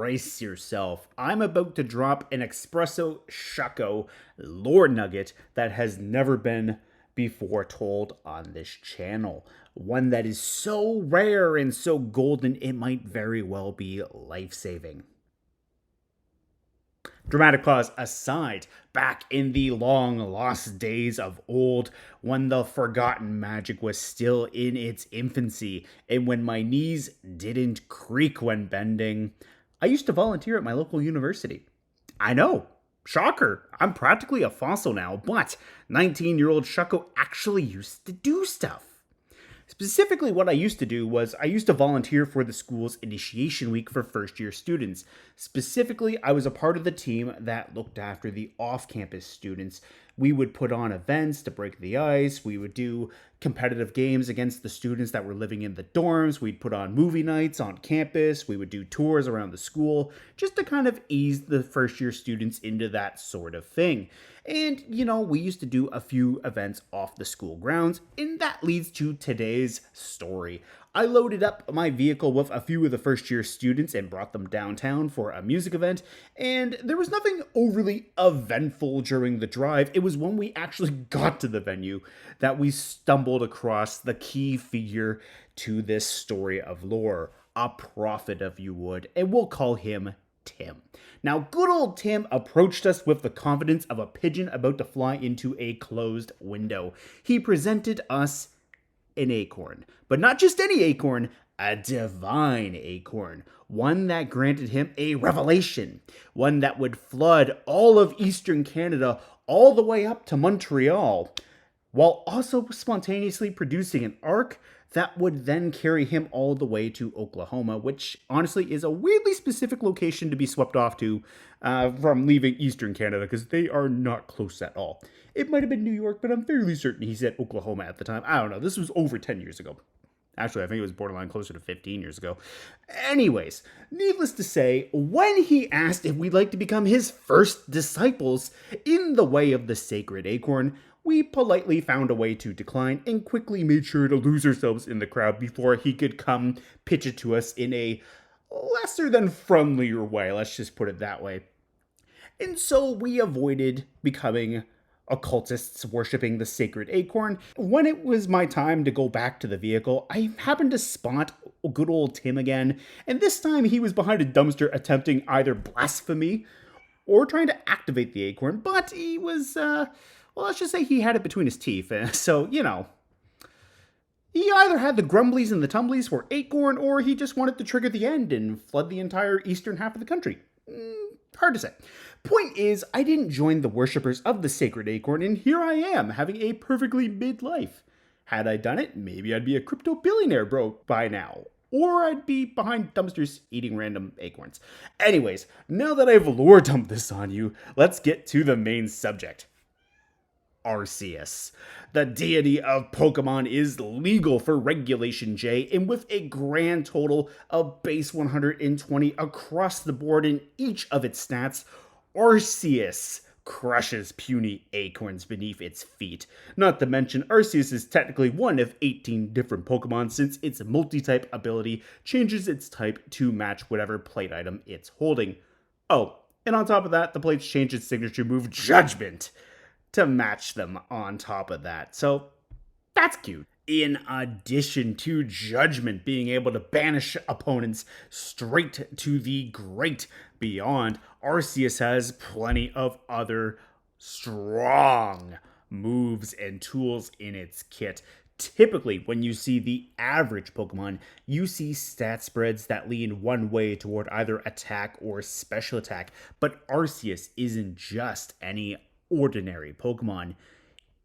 brace yourself. I'm about to drop an ExpressoShucko Lore nugget that has never been before told on this channel. One that is so rare and so golden, it might very well be life-saving. Dramatic pause aside, back in the long lost days of old, when the forgotten magic was still in its infancy, and when my knees didn't creak when bending, I used to volunteer at my local university. I know, shocker, I'm practically a fossil now, but 19-year-old Shucko actually used to do stuff. Specifically, what I used to do was I used to volunteer for the school's initiation week for first-year students. Specifically, I was a part of the team that looked after the off-campus students. We would put on events to break the ice. We would do competitive games against the students that were living in the dorms. We'd put on movie nights on campus. We would do tours around the school just to kind of ease the first-year students into that sort of thing. And, we used to do a few events off the school grounds, and that leads to today's story. I loaded up my vehicle with a few of the first-year students and brought them downtown for a music event, and there was nothing overly eventful during the drive. It was when we actually got to the venue that we stumbled across the key figure to this story of lore, a prophet if you would, and we'll call him Tim. Now, good old Tim approached us with the confidence of a pigeon about to fly into a closed window. He presented us an acorn, but not just any acorn, a divine acorn, one that granted him a revelation, one that would flood all of Eastern Canada all the way up to Montreal, while also spontaneously producing an arc that would then carry him all the way to Oklahoma, which honestly is a weirdly specific location to be swept off to from leaving Eastern Canada, because they are not close at all. It might have been New York, but I'm fairly certain he said Oklahoma at the time. I don't know. This was over 10 years ago. Actually, I think it was borderline closer to 15 years ago. Anyways, needless to say, when he asked if we'd like to become his first disciples in the way of the sacred acorn, we politely found a way to decline and quickly made sure to lose ourselves in the crowd before he could come pitch it to us in a lesser than friendlier way, let's just put it that way. And so we avoided becoming occultists worshipping the sacred acorn. When it was my time to go back to the vehicle, I happened to spot good old Tim again, and this time he was behind a dumpster attempting either blasphemy or trying to activate the acorn, but he was, well, let's just say he had it between his teeth, so, he either had the grumblies and the tumblies for acorn, or he just wanted to trigger the end and flood the entire eastern half of the country. Hard to say. Point is, I didn't join the worshippers of the sacred acorn, and here I am, having a perfectly mid-life. Had I done it, maybe I'd be a crypto billionaire bro by now. Or I'd be behind dumpsters eating random acorns. Anyways, now that I've lore dumped this on you, let's get to the main subject. Arceus. The deity of Pokemon is legal for Regulation J, and with a grand total of base 120 across the board in each of its stats, Arceus crushes puny acorns beneath its feet. Not to mention, Arceus is technically one of 18 different Pokemon, since its Multitype ability changes its type to match whatever plate item it's holding. Oh, and on top of that, the plates change its signature move, Judgement, to match them on top of that. So, that's cute. In addition to Judgement being able to banish opponents straight to the great beyond, Arceus has plenty of other strong moves and tools in its kit. Typically, when you see the average Pokemon, you see stat spreads that lean one way toward either attack or special attack, but Arceus isn't just any ordinary Pokemon.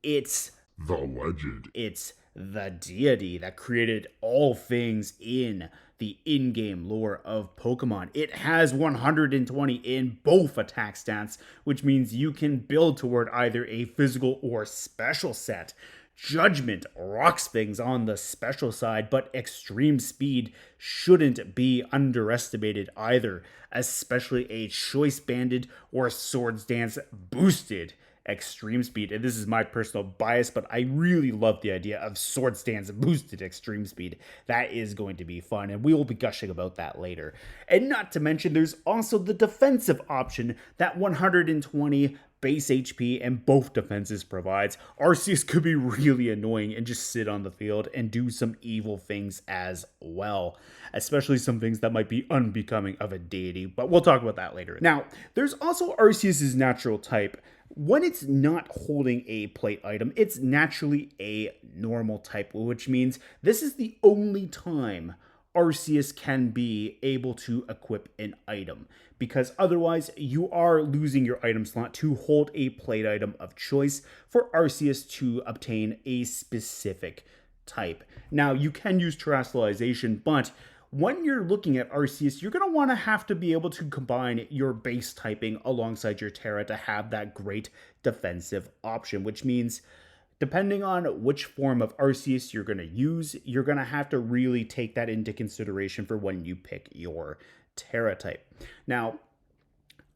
It's the legend. It's the deity that created all things in the in-game lore of Pokemon. It has 120 in both attack stats, which means you can build toward either a physical or special set. Judgement rocks things on the special side, but extreme speed shouldn't be underestimated either, especially a choice banded or swords dance boosted extreme speed. And this is my personal bias, but I really love the idea of sword stance boosted extreme speed. That is going to be fun, and we will be gushing about that later. And not to mention, there's also the defensive option that 120 base HP and both defenses provides. Arceus could be really annoying and just sit on the field and do some evil things as well, especially some things that might be unbecoming of a deity, but we'll talk about that later. Now, there's also Arceus's natural type. When it's not holding a plate item, it's naturally a normal type, which means this is the only time Arceus can be able to equip an item, because otherwise you are losing your item slot to hold a plate item of choice for Arceus to obtain a specific type. Now, you can use terrestrialization, but when you're looking at Arceus, you're going to want to have to be able to combine your base typing alongside your Terra to have that great defensive option, which means depending on which form of Arceus you're going to use, you're going to have to really take that into consideration for when you pick your Terra type. Now,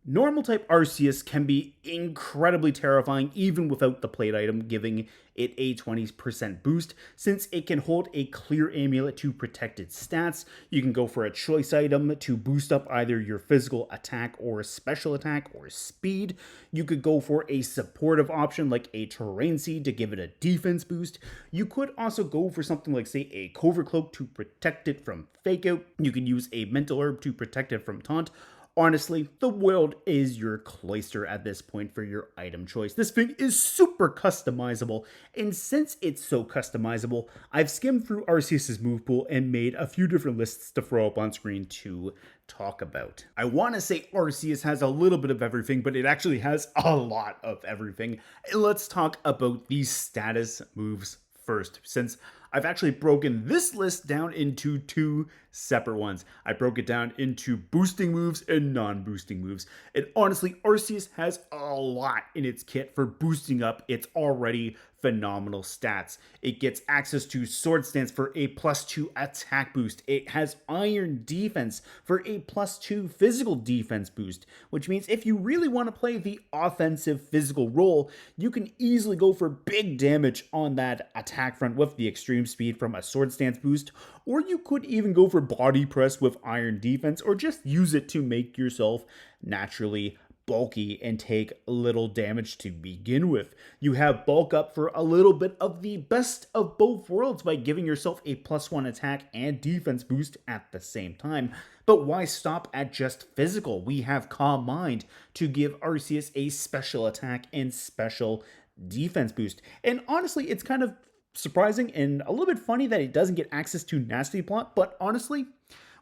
normal type Arceus can be incredibly terrifying even without the plate item giving it a 20% boost, since it can hold a clear amulet to protect its stats. You can go for a choice item to boost up either your physical attack or special attack or speed. You could go for a supportive option like a terrain seed to give it a defense boost. You could also go for something like, say, a covert cloak to protect it from fake out. You can use a mental herb to protect it from taunt. Honestly, the world is your cloister at this point for your item choice. This thing is super customizable, and since it's so customizable, I've skimmed through Arceus' move pool and made a few different lists to throw up on screen to talk about. I want to say Arceus has a little bit of everything, but it actually has a lot of everything. Let's talk about these status moves first, since I've actually broken this list down into two separate ones. I broke it down into boosting moves and non-boosting moves. And honestly, Arceus has a lot in its kit for boosting up its already phenomenal stats. It gets access to Sword Stance for a +2 attack boost. It has Iron Defense for a +2 physical defense boost, which means if you really want to play the offensive physical role, you can easily go for big damage on that attack front with the extreme speed from a Sword Stance boost, or you could even go for body press with Iron Defense, or just use it to make yourself naturally bulky and take little damage to begin with. You have bulk up for a little bit of the best of both worlds by giving yourself a +1 attack and defense boost at the same time. But why stop at just physical? We have Calm Mind to give Arceus a special attack and special defense boost. And honestly, it's kind of surprising and a little bit funny that it doesn't get access to Nasty Plot, but honestly,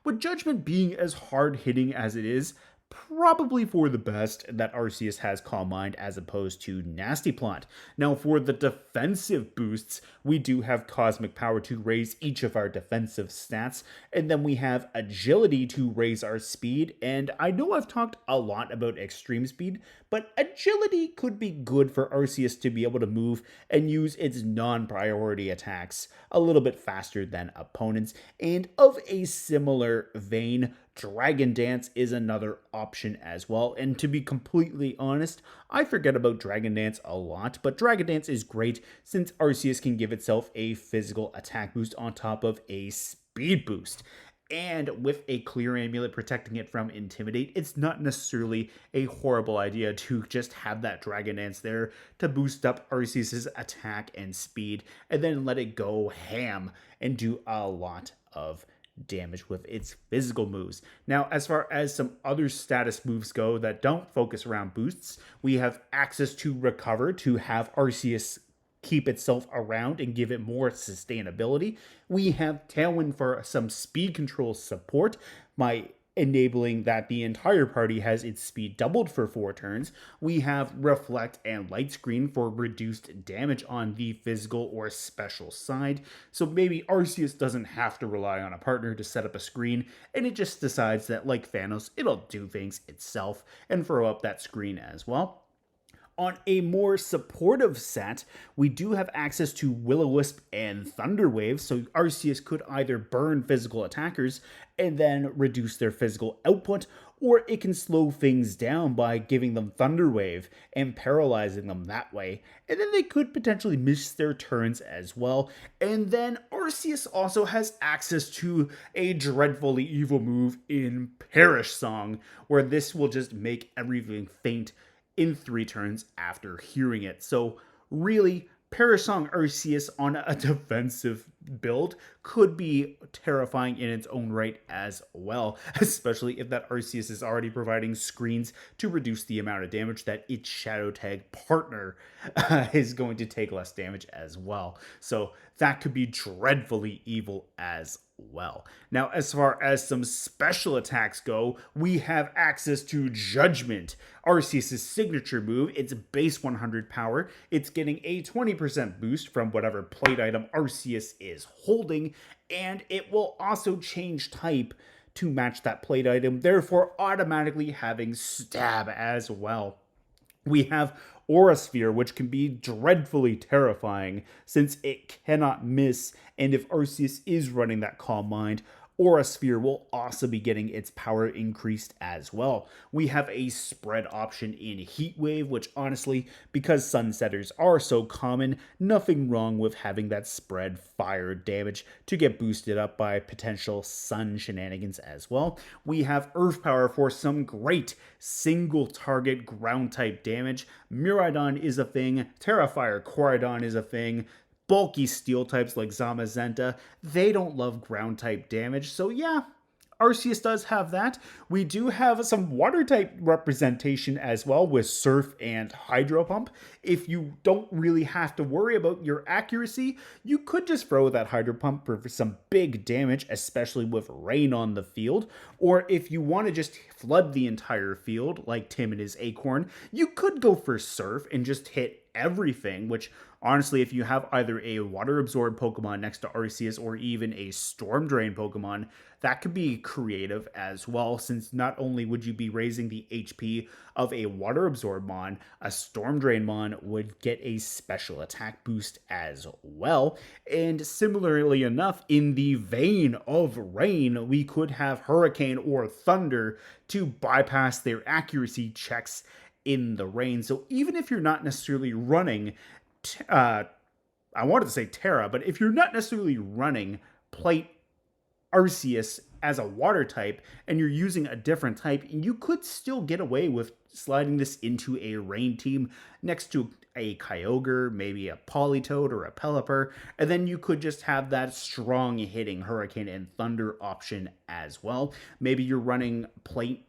with Judgement being as hard-hitting as it is, probably for the best that Arceus has Calm Mind as opposed to Nasty Plot. Now, for the defensive boosts, we do have Cosmic Power to raise each of our defensive stats, and then we have Agility to raise our speed, and I know I've talked a lot about extreme speed, but Agility could be good for Arceus to be able to move and use its non-priority attacks a little bit faster than opponents, and of a similar vein, Dragon Dance is another option as well, and to be completely honest, I forget about Dragon Dance a lot, but Dragon Dance is great since Arceus can give itself a physical attack boost on top of a speed boost. And with a clear amulet protecting it from Intimidate, it's not necessarily a horrible idea to just have that Dragon Dance there to boost up Arceus' attack and speed, and then let it go ham and do a lot of damage with its physical moves. Now, as far as some other status moves go that don't focus around boosts, we have access to Recover to have Arceus keep itself around and give it more sustainability. We have Tailwind for some speed control support by enabling that the entire party has its speed doubled for 4 turns. We have Reflect and Light Screen for reduced damage on the physical or special side. So maybe Arceus doesn't have to rely on a partner to set up a screen, and it just decides that, like Thanos, it'll do things itself and throw up that screen as well. On a more supportive set, we do have access to Will-O-Wisp and Thunder Wave, so Arceus could either burn physical attackers and then reduce their physical output, or it can slow things down by giving them Thunder Wave and paralyzing them that way. And then they could potentially miss their turns as well. And then Arceus also has access to a dreadfully evil move in Perish Song, where this will just make everything faint in 3 turns after hearing it. So really, Perish Song Arceus on a defensive build could be terrifying in its own right as well, especially if that Arceus is already providing screens to reduce the amount of damage that its Shadow Tag partner is going to take less damage as well. So that could be dreadfully evil as well. Now, as far as some special attacks go, we have access to Judgement, Arceus' signature move. It's base 100 power. It's getting a 20% boost from whatever plate item Arceus is holding, and it will also change type to match that plate item, therefore automatically having stab as well. We have Aura Sphere, which can be dreadfully terrifying since it cannot miss, and if Arceus is running that Calm Mind, Aura Sphere will also be getting its power increased as well. We have a spread option in Heat Wave, which honestly, because Sunsetters are so common, nothing wrong with having that spread fire damage to get boosted up by potential Sun shenanigans as well. We have Earth Power for some great single target ground type damage. Miraidon is a thing, Terrafire Koraidon is a thing, bulky steel types like Zamazenta, they don't love ground type damage. So yeah, Arceus does have that. We do have some water type representation as well with Surf and Hydro Pump. If you don't really have to worry about your accuracy, you could just throw that Hydro Pump for some big damage, especially with rain on the field. Or if you want to just flood the entire field, like Tim and his Acorn, you could go for Surf and just hit everything, which honestly, if you have either a water absorb Pokemon next to Arceus or even a storm drain Pokemon, that could be creative as well, since not only would you be raising the HP of a water absorb mon, a storm drain mon would get a special attack boost as well. And similarly enough, in the vein of rain, we could have Hurricane or Thunder to bypass their accuracy checks in the rain. So even if you're not necessarily running I wanted to say Terra, but if you're not necessarily running Plate Arceus as a water type and you're using a different type, you could still get away with sliding this into a rain team next to a Kyogre, maybe a Politoed or a Pelipper, and then you could just have that strong hitting Hurricane and Thunder option as well. Maybe you're running Plate,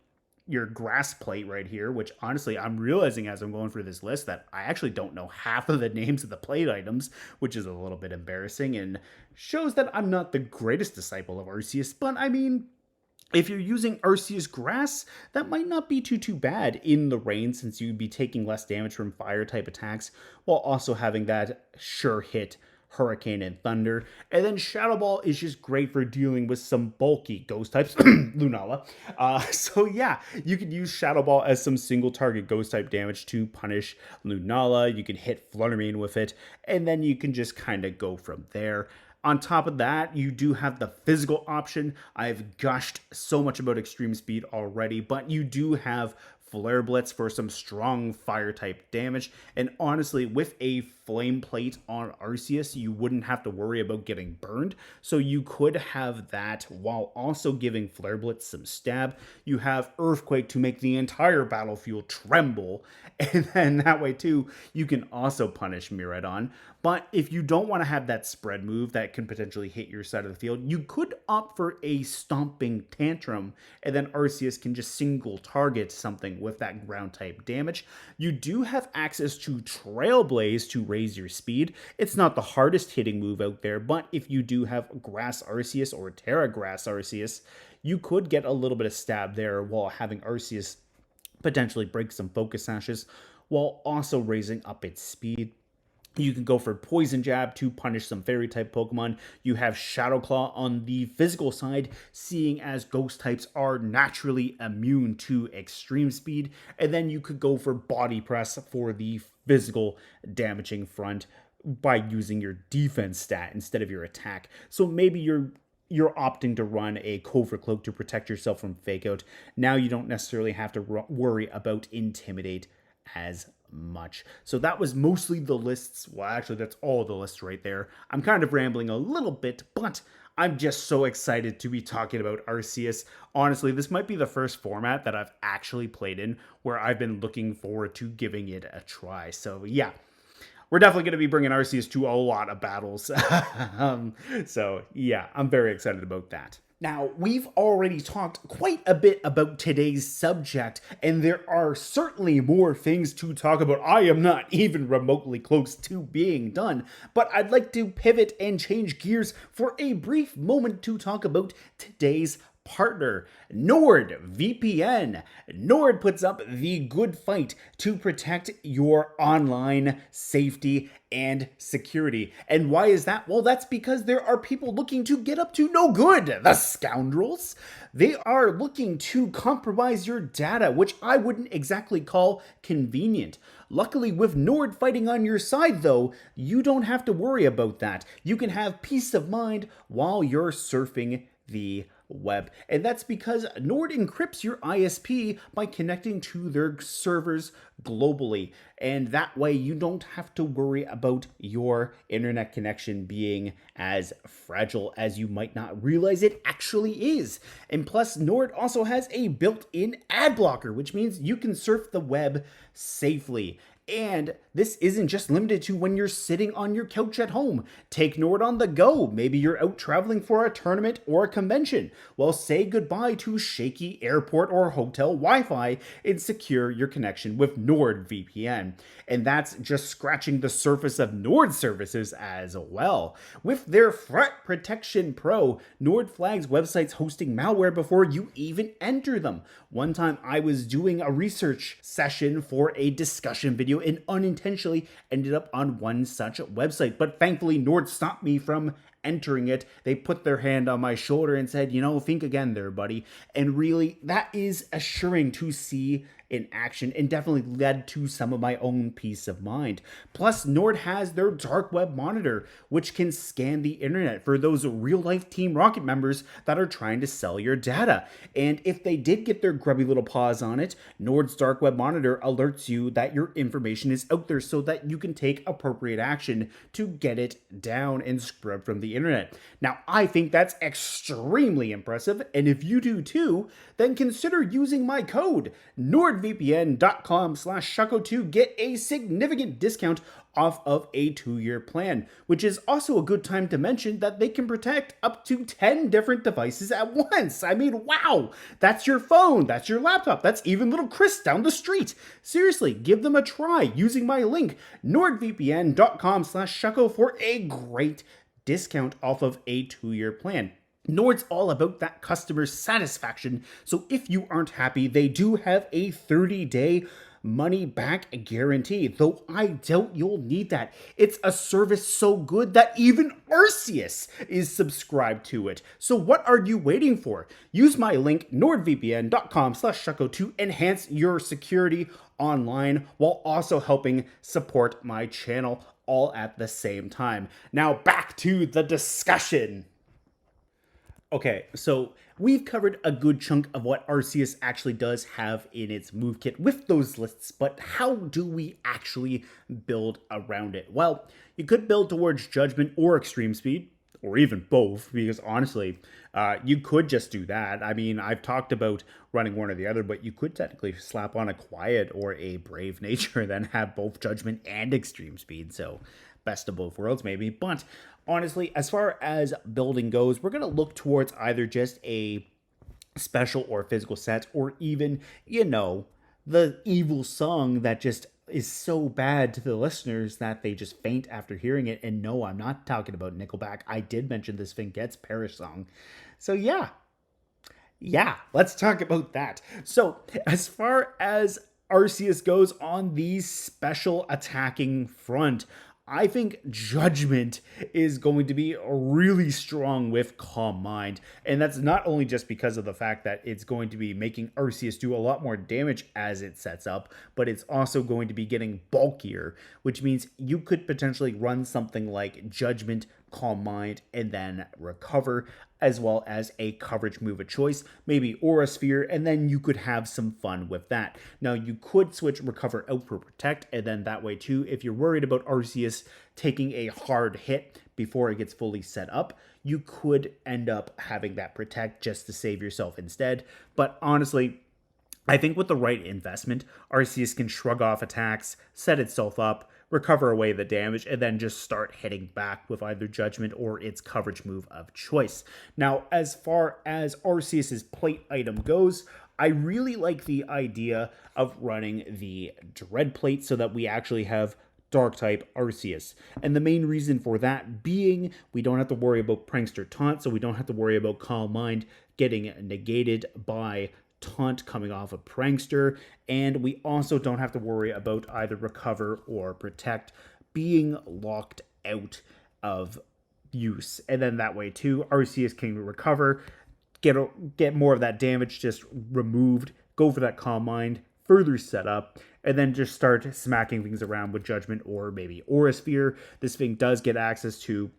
your grass plate right here, which honestly I'm realizing as I'm going through this list that I actually don't know half of the names of the plate items, which is a little bit embarrassing and shows that I'm not the greatest disciple of Arceus. But I mean, if you're using Arceus grass, that might not be too bad in the rain, since you'd be taking less damage from fire type attacks while also having that sure hit Hurricane and Thunder. And then Shadow Ball is just great for dealing with some bulky ghost types, Lunala. So yeah, you could use Shadow Ball as some single target ghost type damage to punish Lunala. You can hit Fluttermane with it, and then you can just kind of go from there. On top of that, you do have the physical option. I've gushed so much about Extreme Speed already, but you do have Flare Blitz for some strong fire type damage. And honestly, with a Flame Plate on Arceus, you wouldn't have to worry about getting burned. So you could have that while also giving Flare Blitz some stab. You have Earthquake to make the entire battlefield tremble. And then that way too, you can also punish Miraidon. But if you don't want to have that spread move that can potentially hit your side of the field, you could opt for a Stomping Tantrum, and then Arceus can just single target something with that ground type damage. You do have access to Trailblaze to raise your speed. It's not the hardest hitting move out there, but if you do have Grass Arceus or Terra Grass Arceus, you could get a little bit of stab there while having Arceus potentially break some Focus Sashes while also raising up its speed. You can go for Poison Jab to punish some Fairy type Pokemon. You have Shadow Claw on the physical side, seeing as Ghost types are naturally immune to extreme speed. And then you could go for Body Press for the physical damaging front by using your defense stat instead of your attack. So maybe you're opting to run a Covert Cloak to protect yourself from Fake Out. Now you don't necessarily have to worry about Intimidate as much. So that was mostly the lists. Well, actually, that's all the lists right there. I'm kind of rambling a little bit, but I'm just so excited to be talking about Arceus. Honestly, this might be the first format that I've actually played in where I've been looking forward to giving it a try. So yeah, we're definitely going to be bringing Arceus to a lot of battles. So yeah, I'm very excited about that. Now, we've already talked quite a bit about today's subject, and there are certainly more things to talk about. I am not even remotely close to being done, but I'd like to pivot and change gears for a brief moment to talk about today's partner, NordVPN. Nord puts up the good fight to protect your online safety and security. And why is that? Well, that's because there are people looking to get up to no good. The scoundrels. They are looking to compromise your data, which I wouldn't exactly call convenient. Luckily, with Nord fighting on your side, though, you don't have to worry about that. You can have peace of mind while you're surfing the web. And that's because Nord encrypts your ISP by connecting to their servers globally. And that way you don't have to worry about your internet connection being as fragile as you might not realize it actually is. And plus, Nord also has a built-in ad blocker, which means you can surf the web safely. And this isn't just limited to when you're sitting on your couch at home. Take Nord on the go. Maybe you're out traveling for a tournament or a convention. Well, say goodbye to shaky airport or hotel Wi-Fi and secure your connection with NordVPN. And that's just scratching the surface of Nord services as well. With their Threat Protection Pro, Nord flags websites hosting malware before you even enter them. One time I was doing a research session for a discussion video and unintentionally ended up on one such website. But thankfully, Nord stopped me from entering it. They put their hand on my shoulder and said, think again there, buddy. And really, that is assuring to see in action and definitely led to some of my own peace of mind. Plus, Nord has their dark web monitor, which can scan the internet for those real-life Team Rocket members that are trying to sell your data. And if they did get their grubby little paws on it, Nord's dark web monitor alerts you that your information is out there so that you can take appropriate action to get it down and scrubbed from the internet. Now, I think that's extremely impressive, and if you do too, then consider using my code, NordVPN.com/Shucko to get a significant discount off of a 2-year plan, which is also a good time to mention that they can protect up to 10 different devices at once. I mean, wow, that's your phone, that's your laptop, that's even little Chris down the street. Seriously, give them a try using my link, NordVPN.com/Shucko for a great discount off of a 2-year plan. Nord's all about that customer satisfaction, so if you aren't happy, they do have a 30-day money-back guarantee, though I doubt you'll need that. It's a service so good that even Arceus is subscribed to it. So what are you waiting for? Use my link, NordVPN.com/Shucko to enhance your security online while also helping support my channel all at the same time. Now back to the discussion. Okay, so we've covered a good chunk of what Arceus actually does have in its move kit with those lists, but how do we actually build around it? Well, you could build towards Judgment or Extreme Speed, or even both, because honestly, you could just do that. I mean, I've talked about running one or the other, but you could technically slap on a Quiet or a Brave Nature and then have both Judgment and Extreme Speed, so best of both worlds maybe. But honestly, as far as building goes, we're going to look towards either just a special or physical set, or even, the evil song that just is so bad to the listeners that they just faint after hearing it. And no, I'm not talking about Nickelback. I did mention this Finn Gets Perish song. So yeah, let's talk about that. So as far as Arceus goes on the special attacking front, I think Judgment is going to be really strong with Calm Mind. And that's not only just because of the fact that it's going to be making Arceus do a lot more damage as it sets up, but it's also going to be getting bulkier, which means you could potentially run something like Judgment, Calm Mind, and then Recover, as well as a coverage move of choice, maybe Aura Sphere, and then you could have some fun with that. Now, you could switch Recover out for Protect, and then that way too, if you're worried about Arceus taking a hard hit before it gets fully set up, you could end up having that Protect just to save yourself instead. But honestly, I think with the right investment, Arceus can shrug off attacks, set itself up, recover away the damage, and then just start hitting back with either Judgment or its coverage move of choice. Now, as far as Arceus's plate item goes, I really like the idea of running the Dread Plate so that we actually have Dark-type Arceus. And the main reason for that being, we don't have to worry about Prankster Taunt, so we don't have to worry about Calm Mind getting negated by Taunt coming off of Prankster, and we also don't have to worry about either Recover or Protect being locked out of use. And then that way too, Arceus can recover, get more of that damage just removed, go for that Calm Mind, further set up, and then just start smacking things around with Judgment or maybe Aura Sphere. This thing does get access to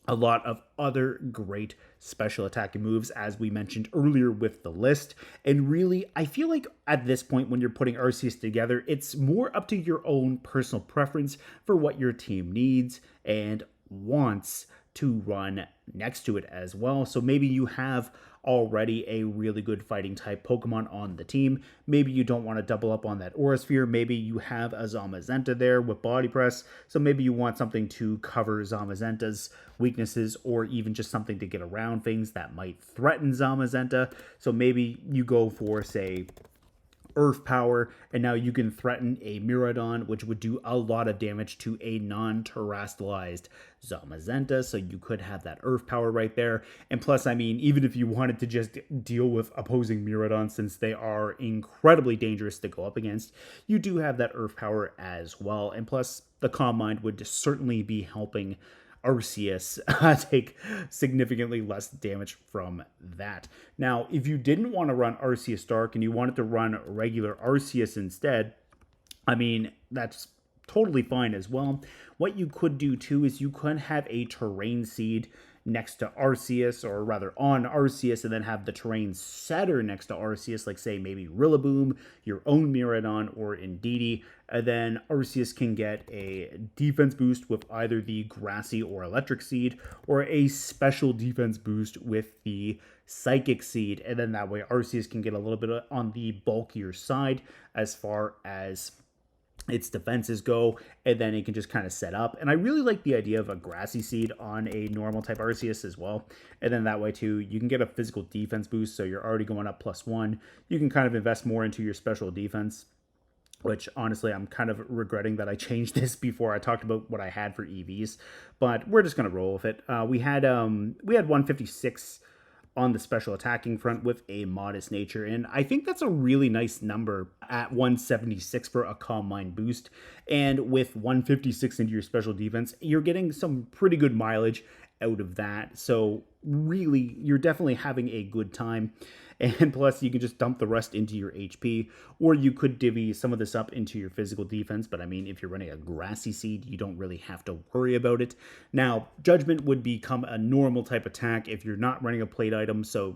a lot of other great special attacking moves, as we mentioned earlier with the list. And really, I feel like at this point when you're putting Arceus together, it's more up to your own personal preference for what your team needs and wants to run next to it as well. So maybe you have already a really good fighting type Pokemon on the team. Maybe you don't want to double up on that Aura Sphere. Maybe you have a Zamazenta there with Body Press. So maybe you want something to cover Zamazenta's weaknesses, or even just something to get around things that might threaten Zamazenta. So maybe you go for, say, Earth Power, and now you can threaten a Miraidon, which would do a lot of damage to a non-terrestrialized Zamazenta, so you could have that Earth Power right there. And plus, I mean, even if you wanted to just deal with opposing Miraidon, since they are incredibly dangerous to go up against, you do have that Earth Power as well. And plus, the Calm Mind would certainly be helping Arceus take significantly less damage from that. Now, if you didn't want to run Arceus Dark and you wanted to run regular Arceus instead, I mean, that's totally fine as well. What you could do too is you could have a Terrain Seed next to Arceus, or rather on Arceus, and then have the Terrain Setter next to Arceus, like say maybe Rillaboom, your own Miraidon, or Indeedee, and then Arceus can get a defense boost with either the Grassy or Electric Seed, or a special defense boost with the Psychic Seed, and then that way Arceus can get a little bit on the bulkier side as far as its defenses go, and then it can just kind of set up. And I really like the idea of a Grassy Seed on a normal type Arceus as well. And then that way too, you can get a physical defense boost, so you're already going up +1. You can kind of invest more into your special defense, which honestly, I'm kind of regretting that I changed this before I talked about what I had for EVs, but we're just going to roll with it. We had 156 on the special attacking front with a modest nature, and I think that's a really nice number at 176 for a Calm Mind boost. And with 156 into your special defense, you're getting some pretty good mileage out of that. So really, you're definitely having a good time. And plus, you can just dump the rest into your HP, or you could divvy some of this up into your physical defense. But I mean, if you're running a Grassy Seed, you don't really have to worry about it. Now, Judgment would become a normal type attack if you're not running a plate item. So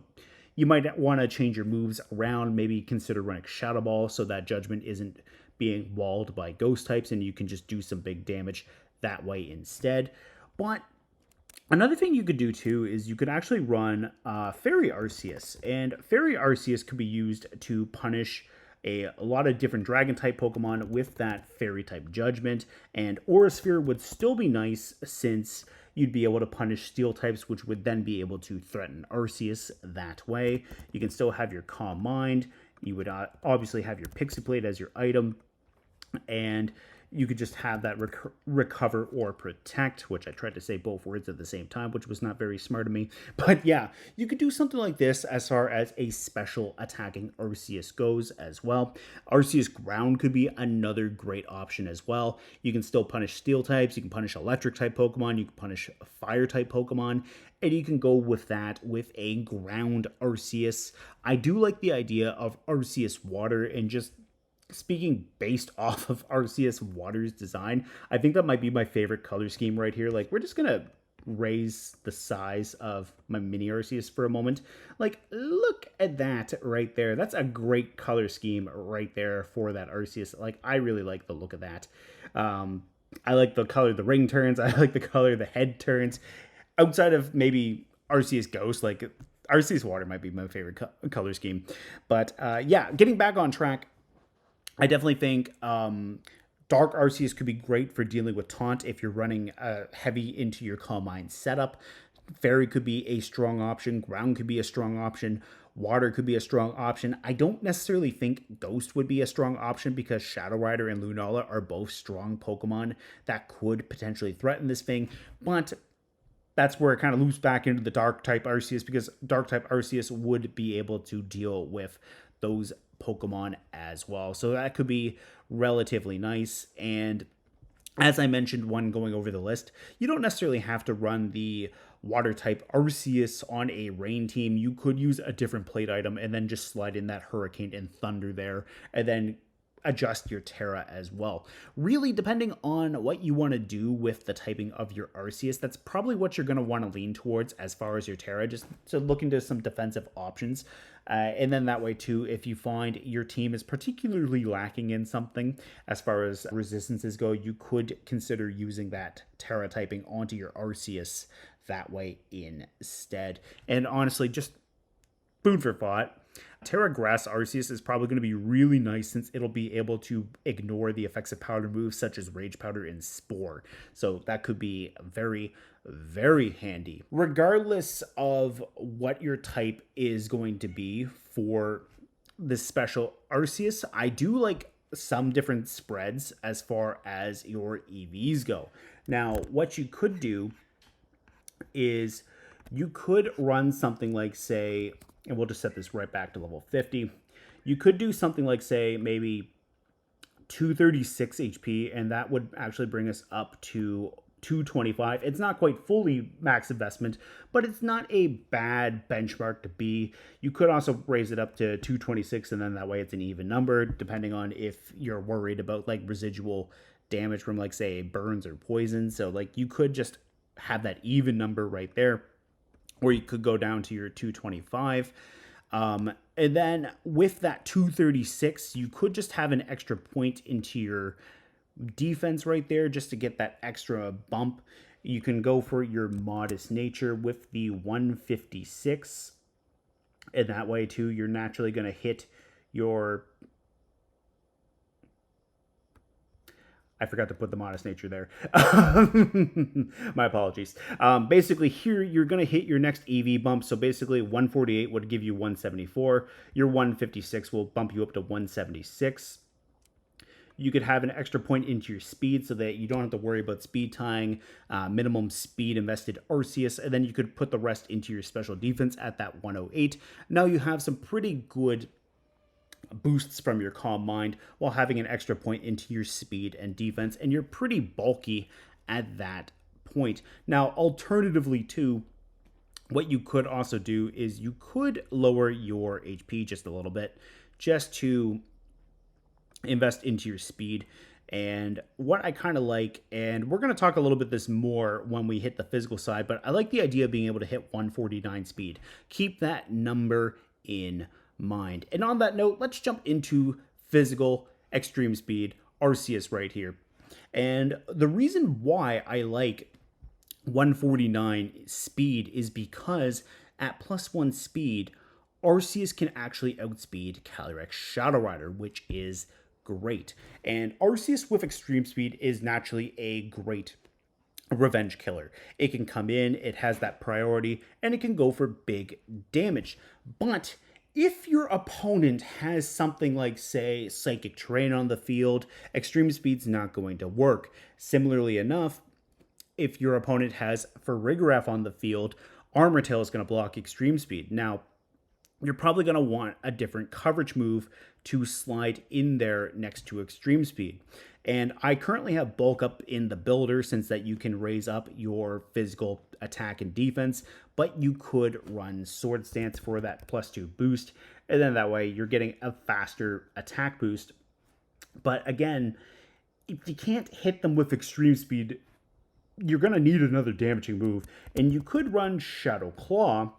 you might want to change your moves around, maybe consider running Shadow Ball so that Judgment isn't being walled by ghost types, and you can just do some big damage that way instead. But another thing you could do too is you could actually run Fairy Arceus, and Fairy Arceus could be used to punish a lot of different dragon type Pokemon with that fairy type Judgment, and Aura Sphere would still be nice since you'd be able to punish steel types, which would then be able to threaten Arceus that way. You can still have your Calm Mind. You would obviously have your Pixie Plate as your item, and You could just have that recover or protect, which I tried to say both words at the same time, which was not very smart of me. But yeah, you could do something like this as far as a special attacking Arceus goes as well. Arceus Ground could be another great option as well. You can still punish steel types, you can punish electric type Pokemon, you can punish fire type Pokemon, and you can go with that with a ground Arceus. I do like the idea of Arceus Water, and just speaking based off of Arceus Water's design, I think that might be my favorite color scheme right here. Like, we're just gonna raise the size of my mini Arceus for a moment. Like, look at that right there. That's a great color scheme right there for that Arceus. Like, I really like the look of that. I like the color the ring turns. I like the color the head turns. Outside of maybe Arceus Ghost, like Arceus Water might be my favorite color scheme. But yeah, getting back on track, I definitely think Dark Arceus could be great for dealing with Taunt if you're running heavy into your Calm Mind setup. Fairy could be a strong option. Ground could be a strong option. Water could be a strong option. I don't necessarily think Ghost would be a strong option because Shadow Rider and Lunala are both strong Pokemon that could potentially threaten this thing. But that's where it kind of loops back into the Dark type Arceus, because Dark type Arceus would be able to deal with those Pokemon as well. So that could be relatively nice. And as I mentioned when going over the list, you don't necessarily have to run the water type Arceus on a rain team. You could use a different plate item and then just slide in that Hurricane and Thunder there, and then adjust your Terra as well. Really, depending on what you want to do with the typing of your Arceus, that's probably what you're going to want to lean towards as far as your Terra, just to look into some defensive options. And then that way too, if you find your team is particularly lacking in something as far as resistances go, you could consider using that Terra typing onto your Arceus that way instead. And honestly, just food for thought, Terra Grass Arceus is probably going to be really nice since it'll be able to ignore the effects of powder moves such as Rage Powder and Spore. So that could be very, very handy. Regardless of what your type is going to be for this special Arceus, I do like some different spreads as far as your EVs go. Now, what you could do is you could run something like, say, and we'll just set this right back to level 50. You could do something like, say, maybe 236 HP, and that would actually bring us up to 225. It's not quite fully max investment, but it's not a bad benchmark to be. You could also raise it up to 226, and then that way it's an even number, depending on if you're worried about like residual damage from, like, say, burns or poison. So like you could just have that even number right there, or you could go down to your 225. And then with that 236, you could just have an extra point into your defense right there just to get that extra bump. You can go for your Modest Nature with the 156. And that way, too, you're naturally going to hit your... I forgot to put the Modest Nature there. My apologies. Basically, here you're going to hit your next EV bump. So basically, 148 would give you 174. Your 156 will bump you up to 176. You could have an extra point into your speed so that you don't have to worry about speed tying, minimum speed invested Arceus, and then you could put the rest into your special defense at that 108. Now you have some pretty good boosts from your Calm Mind while having an extra point into your speed and defense, and you're pretty bulky at that point. Now, alternatively too, what you could also do is you could lower your HP just a little bit just to invest into your speed. And what I kind of like, and we're going to talk a little bit this more when we hit the physical side, but I like the idea of being able to hit 149 speed. Keep that number in mind. And on that note, let's jump into physical extreme speed Arceus right here. And the reason why I like 149 speed is because at +1 speed, Arceus can actually outspeed Calyrex Shadow Rider, which is great. And Arceus with extreme speed is naturally a great revenge killer. It can come in, it has that priority, and it can go for big damage. But If your opponent has something like, say, Psychic Terrain on the field, Extreme Speed's not going to work. Similarly enough, if your opponent has Farigiraf on the field, Armor Tail is going to block Extreme Speed. Now, you're probably going to want a different coverage move to slide in there next to Extreme Speed. And I currently have Bulk Up in the builder, since that you can raise up your physical attack and defense, but you could run Sword Stance for that +2 boost, and then that way you're getting a faster attack boost. But again, if you can't hit them with Extreme Speed, you're going to need another damaging move, and you could run Shadow Claw.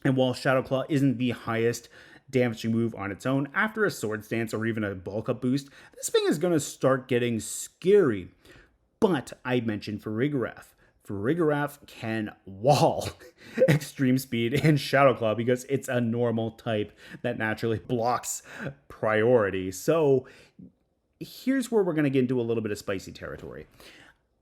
And while Shadow Claw isn't the highest damaging move on its own, after a Sword Stance or even a Bulk Up boost, this thing is going to start getting scary. But I mentioned Farigiraf. Farigiraf can wall Extreme Speed and Shadow Claw because it's a normal type that naturally blocks priority. So here's where we're going to get into a little bit of spicy territory.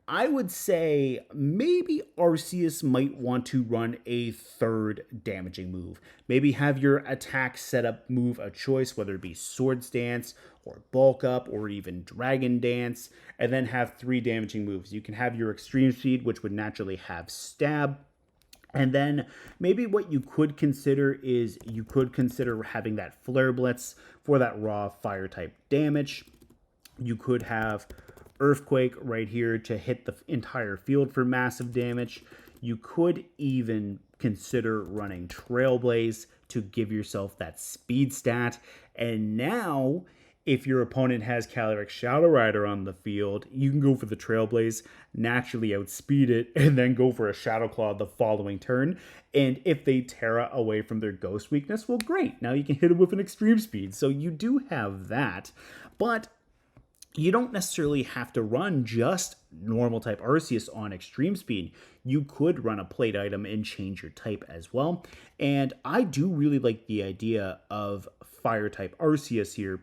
I would say maybe Arceus might want to run a third damaging move. Maybe have your attack setup move a choice, whether it be Sword Stance or Bulk Up or even Dragon Dance, and then have 3 damaging moves. You can have your Extreme Speed, which would naturally have Stab. And then maybe what you could consider is you could consider having that Flare Blitz for that raw fire type damage. You could have Earthquake right here to hit the entire field for massive damage. You could even consider running Trailblaze to give yourself that speed stat. And now, if your opponent has Calyrex Shadow Rider on the field, you can go for the Trailblaze, naturally outspeed it, and then go for a Shadow Claw the following turn. And if they Terra away from their Ghost weakness, well, great. Now you can hit it with an Extreme Speed. So you do have that. But you don't necessarily have to run just normal type Arceus on Extreme Speed. You could run a plate item and change your type as well. And I do really like the idea of fire type Arceus here.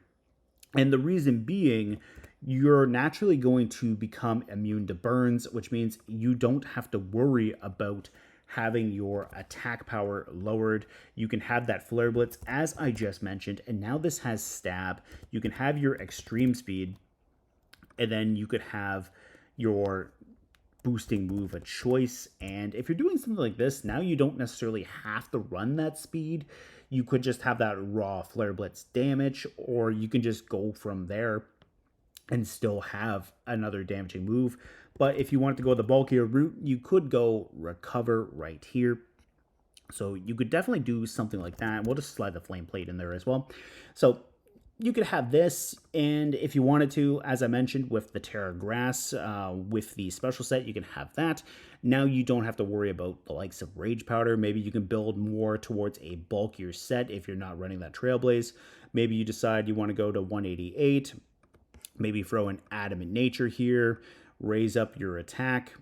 And the reason being, you're naturally going to become immune to burns, which means you don't have to worry about having your attack power lowered. You can have that Flare Blitz, as I just mentioned, and now this has Stab. You can have your Extreme Speed, and then you could have your boosting move a choice. And if you're doing something like this, now you don't necessarily have to run that speed. You could just have that raw Flare Blitz damage, or you can just go from there and still have another damaging move. But if you wanted to go the bulkier route, you could go Recover right here. So you could definitely do something like that. We'll just slide the Flame Plate in there as well. So you could have this, and if you wanted to, as I mentioned, with the Terra Grass, with the special set, you can have that. Now you don't have to worry about the likes of Rage Powder. Maybe you can build more towards a bulkier set if you're not running that Trailblaze. Maybe you decide you want to go to 188. Maybe throw an Adamant Nature here. Raise up your attack.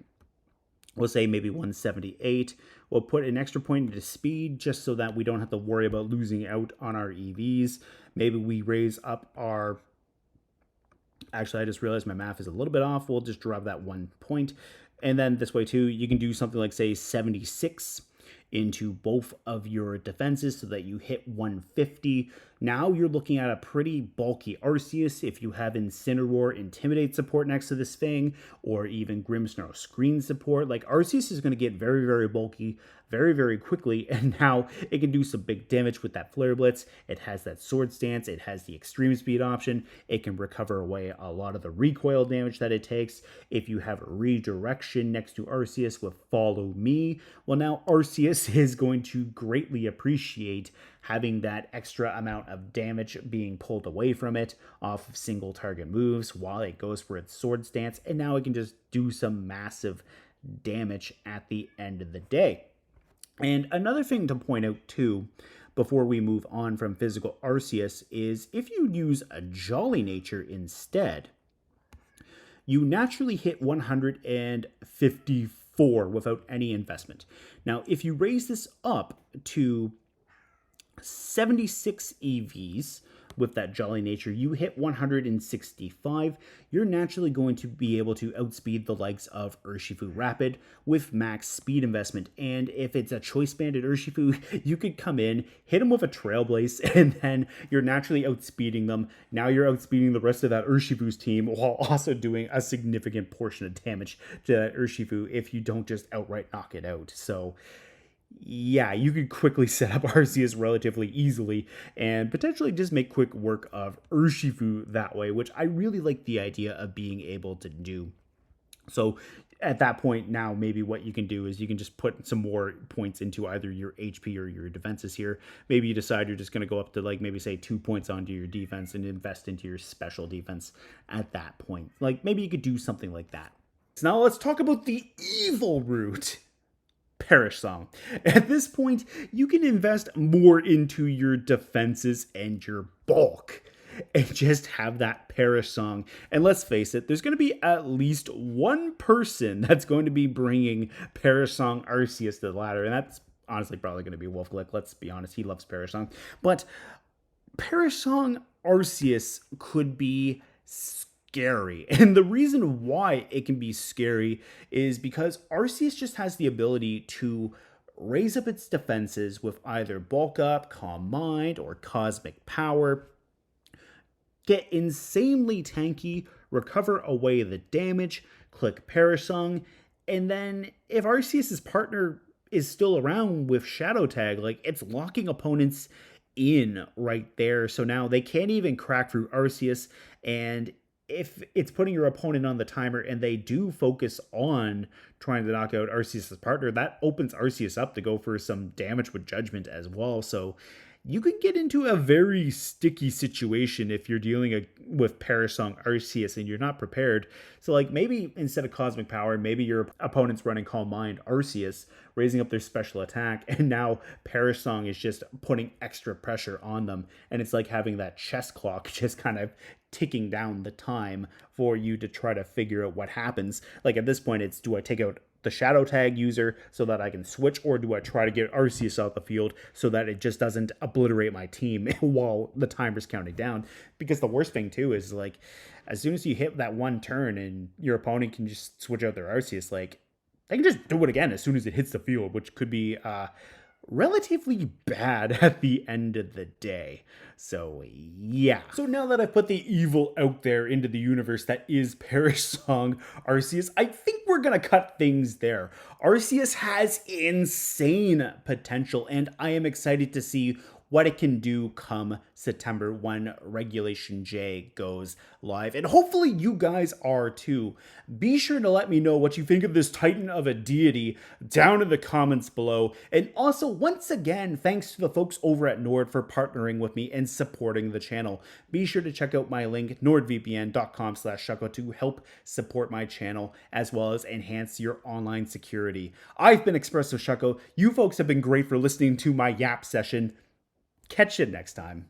We'll say maybe 178. We'll put an extra point into speed just so that we don't have to worry about losing out on our EVs. Maybe we raise up our... Actually, I just realized my math is a little bit off. We'll just drop that 1 point. And then this way too, you can do something like, say, 76 into both of your defenses so that you hit 150. Now you're looking at a pretty bulky Arceus if you have Incineroar Intimidate support next to this thing, or even Grimmsnarl Screen support. Like, Arceus is going to get very, very bulky very, very quickly, and now it can do some big damage with that Flare Blitz. It has that Sword Stance, it has the Extreme Speed option, it can recover away a lot of the recoil damage that it takes. If you have a Redirection next to Arceus with Follow Me, well, now Arceus is going to greatly appreciate having that extra amount of damage being pulled away from it off of single target moves while it goes for its Sword Stance, and now it can just do some massive damage at the end of the day. And another thing to point out too, before we move on from physical Arceus, is if you use a Jolly Nature instead, you naturally hit 154 without any investment. Now, if you raise this up to 76 EVs, with that jolly nature. You hit 165, you're naturally going to be able to outspeed the likes of Urshifu Rapid with max speed investment. And if it's a choice banded Urshifu, you could come in, hit him with a Trailblaze, and then you're naturally outspeeding them. Now you're outspeeding the rest of that Urshifu's team while also doing a significant portion of damage to that Urshifu if you don't just outright knock it out. So yeah, you could quickly set up Arceus relatively easily and potentially just make quick work of Urshifu that way, which I really like the idea of being able to do. So at that point now, maybe what you can do is you can just put some more points into either your HP or your defenses here. Maybe you decide you're just going to go up to like maybe say 2 points onto your defense and invest into your special defense at that point. Like maybe you could do something like that. So now let's talk about the evil route. Perish Song. At this point, you can invest more into your defenses and your bulk and just have that Perish Song. And let's face it, there's going to be at least one person that's going to be bringing Perish Song Arceus to the ladder, and that's honestly probably going to be Wolfglick. Let's be honest, he loves Perish Song. But Perish Song Arceus could be scary. And the reason why it can be scary is because Arceus just has the ability to raise up its defenses with either Bulk Up, Calm Mind, or Cosmic Power, get insanely tanky, recover away the damage, click Perish Song, and then if Arceus's partner is still around with Shadow Tag, like it's locking opponents in right there. So now they can't even crack through Arceus, and if it's putting your opponent on the timer and they do focus on trying to knock out Arceus' partner, that opens Arceus up to go for some damage with Judgment as well. So you can get into a very sticky situation if you're dealing with Perish Song Arceus and you're not prepared. So like maybe instead of Cosmic Power, maybe your opponent's running Calm Mind Arceus, raising up their special attack, and now Perish Song is just putting extra pressure on them. And it's like having that chess clock just kind of ticking down the time for you to try to figure out what happens. Like at this point, it's do I take out the Shadow Tag user so that I can switch, or do I try to get Arceus out the field so that it just doesn't obliterate my team while the timer's counting down? Because the worst thing too is like as soon as you hit that one turn and your opponent can just switch out their Arceus, like they can just do it again as soon as it hits the field, which could be relatively bad at the end of the day. So yeah. So now that I've put the evil out there into the universe that is Perish Song Arceus, I think we're gonna cut things there. Arceus has insane potential, and I am excited to see what it can do come September when Regulation J goes live. And hopefully you guys are too. Be sure to let me know what you think of this titan of a deity down in the comments below. And also, once again, thanks to the folks over at Nord for partnering with me and supporting the channel. Be sure to check out my link, nordvpn.com/shucko, to help support my channel as well as enhance your online security. I've been ExpressoShucko. You folks have been great for listening to my yap session. Catch you next time.